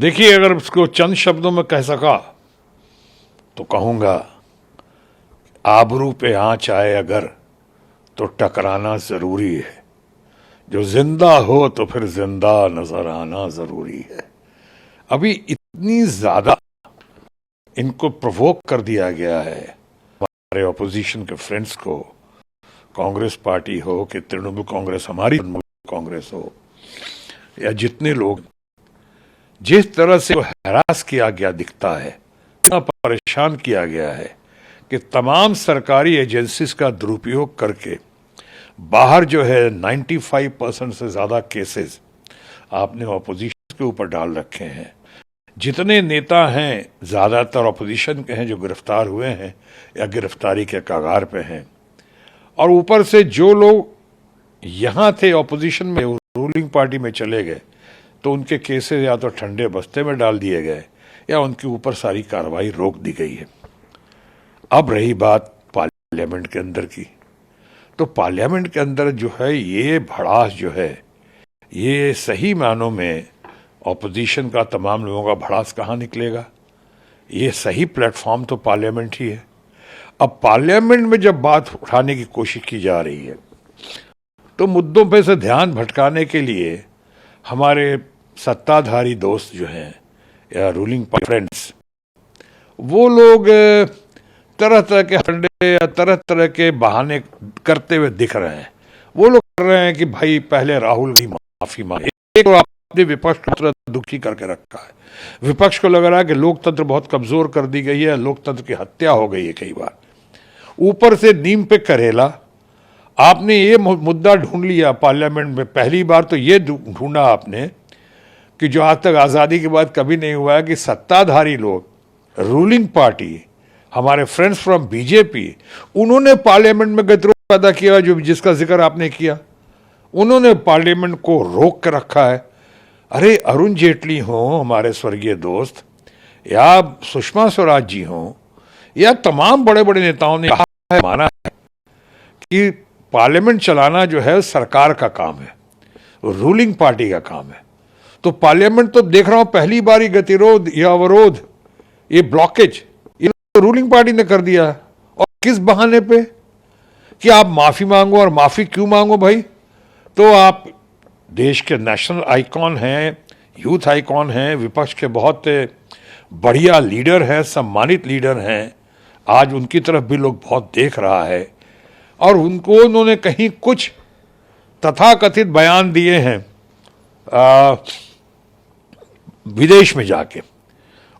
देखिए, अगर उसको चंद शब्दों में कह सका तो कहूंगा, आबरू पे आंच आए अगर तो टकराना जरूरी है, जो जिंदा हो तो फिर जिंदा नजर आना जरूरी है। अभी इतनी ज्यादा इनको प्रोवोक कर दिया गया है, हमारे ऑपोजिशन के फ्रेंड्स को, कांग्रेस पार्टी हो कि तृणमूल कांग्रेस, हमारी कांग्रेस हो, या जितने लोग, जिस तरह से हरास किया गया दिखता है, इतना परेशान किया गया है कि तमाम सरकारी एजेंसीज का दुरुपयोग करके बाहर जो है 95% से ज्यादा केसेस आपने ऑपोजिशन के ऊपर डाल रखे हैं। जितने नेता हैं ज्यादातर ऑपोजिशन के हैं जो गिरफ्तार हुए हैं या गिरफ्तारी के कगार पे हैं, और ऊपर से जो लोग यहां थे ऑपोजिशन में, रूलिंग पार्टी में चले गए, तो उनके केसेस या तो ठंडे बस्ते में डाल दिए गए या उनके ऊपर सारी कार्रवाई रोक दी गई है। अब रही बात पार्लियामेंट के अंदर की, तो पार्लियामेंट के अंदर जो है ये भड़ास जो है, ये सही मानों में ऑपोजिशन का, तमाम लोगों का भड़ास कहाँ निकलेगा? ये सही प्लेटफॉर्म तो पार्लियामेंट ही है। अब पार्लियामेंट में जब बात उठाने की कोशिश की जा रही है तो मुद्दों पे से ध्यान भटकाने के लिए हमारे सत्ताधारी दोस्त जो हैं या रूलिंग फ्रेंड्स, वो लोग तरह तरह के हंडे या तरह तरह के बहाने करते हुए दिख रहे हैं। वो लोग कर रहे हैं कि भाई पहले राहुल की माफी मांगे। एक तो आपने विपक्ष को दुखी करके रखा है, विपक्ष को लग रहा है कि लोकतंत्र बहुत कमजोर कर दी गई है, लोकतंत्र की हत्या हो गई है कई बार। ऊपर से नीम पे करेला, आपने ये मुद्दा ढूंढ लिया पार्लियामेंट में। पहली बार तो ये ढूंढा आपने कि जो आज तक आजादी के बाद कभी नहीं हुआ है कि सत्ताधारी लोग, रूलिंग पार्टी, हमारे फ्रेंड्स फ्रॉम बीजेपी, उन्होंने पार्लियामेंट में गतिरोध पैदा किया, जो जिसका जिक्र आपने किया। उन्होंने पार्लियामेंट को रोक कर रखा है। अरे अरुण जेटली हो हमारे स्वर्गीय दोस्त, या सुषमा स्वराज जी हो, या तमाम बड़े बड़े नेताओं ने कहा है, माना है कि पार्लियामेंट चलाना जो है सरकार का काम है, रूलिंग पार्टी का काम है। तो पार्लियामेंट तो देख रहा हूं पहली बार गतिरोध या अवरोध, ये ब्लॉकेज, ये तो रूलिंग पार्टी ने कर दिया है। और किस बहाने पे? कि आप माफी मांगो। और माफी क्यों मांगो भाई? तो आप देश के नेशनल आइकॉन हैं, यूथ आइकॉन हैं, विपक्ष के बहुत बढ़िया लीडर हैं, सम्मानित लीडर हैं, आज उनकी तरफ भी लोग बहुत देख रहा है। और उनको उन्होंने कहीं कुछ तथाकथित बयान दिए हैं विदेश में जाके,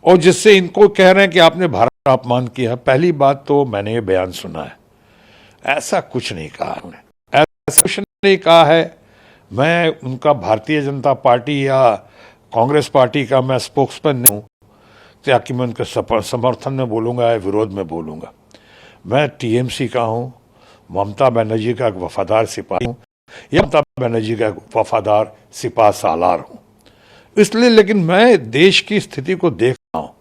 और जिससे इनको कह रहे हैं कि आपने भारत का अपमान किया। पहली बात तो मैंने ये बयान सुना है, ऐसा कुछ नहीं कहा उन्होंने, ऐसा कुछ नहीं कहा है। मैं उनका भारतीय जनता पार्टी या कांग्रेस पार्टी का मैं स्पोक्समैन नहीं हूँ ताकि मैं उनके समर्थन में बोलूँगा या विरोध में बोलूँगा। मैं टीएमसी का हूँ, ममता बनर्जी का वफादार सिपाही हूँ, या ममता बनर्जी का वफादार सिपा सालार हूँ, इसलिए। लेकिन मैं देश की स्थिति को देख रहा हूँ,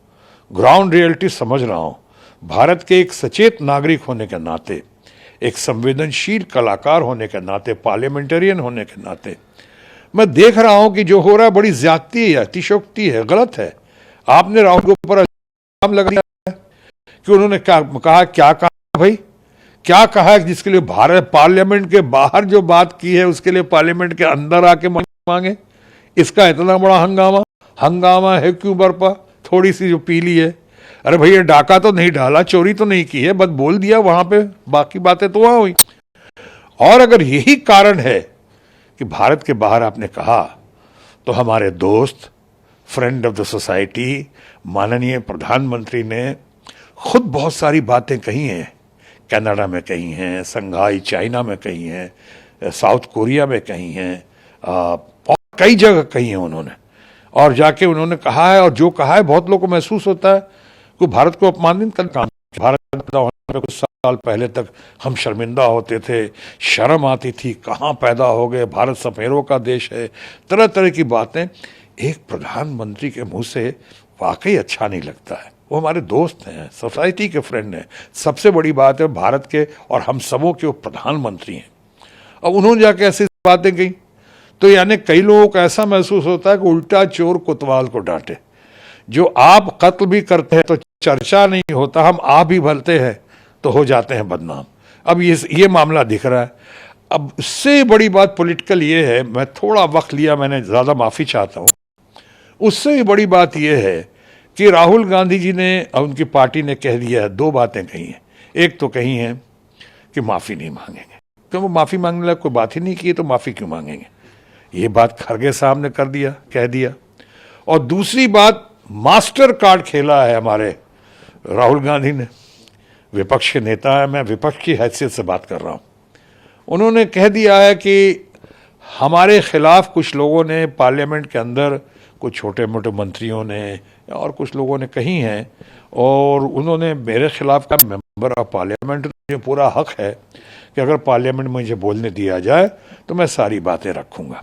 ग्राउंड रियलिटी समझ रहा हूँ। भारत के एक सचेत नागरिक होने के नाते, एक संवेदनशील कलाकार होने के नाते, पार्लियामेंटेरियन होने के नाते मैं देख रहा हूँ कि जो हो रहा है बड़ी ज्यादती है, अतिशयोक्ति है, गलत है। आपने राहुल के ऊपर इल्जाम लगा दिया है कि उन्होंने क्या कहा भाई, क्या कहा है जिसके लिए भारत पार्लियामेंट के बाहर जो बात की है उसके लिए पार्लियामेंट के अंदर आके मांगे? इसका इतना बड़ा हंगामा है क्यों बरपा? थोड़ी सी जो पीली है, अरे भैया डाका तो नहीं डाला, चोरी तो नहीं की है, बस बोल दिया वहां पे, बाकी बातें तो वहां हुई। और अगर यही कारण है कि भारत के बाहर आपने कहा, तो हमारे दोस्त, फ्रेंड ऑफ द सोसाइटी, माननीय प्रधानमंत्री ने खुद बहुत सारी बातें कही हैं, कनाडा में कही हैं, संघाई चाइना में कही हैं, साउथ कोरिया में कही हैं, कई जगह कही हैं उन्होंने। और जाके उन्होंने कहा है, और जो कहा है बहुत लोगों को महसूस होता है कि भारत को अपमानित कर काम। भारत पैदा होने में कुछ साल पहले तक हम शर्मिंदा होते थे, शर्म आती थी, कहाँ पैदा हो गए, भारत सपेरों का देश है, तरह तरह की बातें एक प्रधानमंत्री के मुंह से वाकई अच्छा नहीं लगता है। वो हमारे दोस्त हैं, सोसाइटी के फ्रेंड हैं। सबसे बड़ी बात है भारत के और हम सबों के वो प्रधानमंत्री हैं। अब उन्होंने जाके ऐसी बातें कही, तो यानी कई लोगों को ऐसा महसूस होता है कि उल्टा चोर कोतवाल को डांटे। जो आप कत्ल भी करते हैं तो चर्चा नहीं होता, हम आप भी भरते हैं तो हो जाते हैं बदनाम। अब ये मामला दिख रहा है। अब उससे बड़ी बात पॉलिटिकल ये है, मैं थोड़ा वक्त लिया, मैंने ज़्यादा माफ़ी चाहता हूँ। उससे भी बड़ी बात यह है कि राहुल गांधी जी ने और उनकी पार्टी ने कह दिया है, दो बातें कही हैं। एक तो कही है कि माफ़ी नहीं मांगेंगे, क्यों? वो माफ़ी मांगने लगा, कोई बात ही नहीं की तो माफ़ी क्यों मांगेंगे? ये बात खरगे साहब ने कर दिया, कह दिया। और दूसरी बात, मास्टर कार्ड खेला है हमारे राहुल गांधी ने। विपक्ष के नेता है, मैं विपक्ष की हैसियत से बात कर रहा हूँ। उन्होंने कह दिया है कि हमारे खिलाफ कुछ लोगों ने पार्लियामेंट के अंदर, कुछ छोटे मोटे मंत्रियों ने और कुछ लोगों ने कही हैं, और उन्होंने मेरे खिलाफ का मेंबर ऑफ पार्लियामेंट, मुझे पूरा हक है कि अगर पार्लियामेंट में मुझे बोलने दिया जाए तो मैं सारी बातें रखूंगा।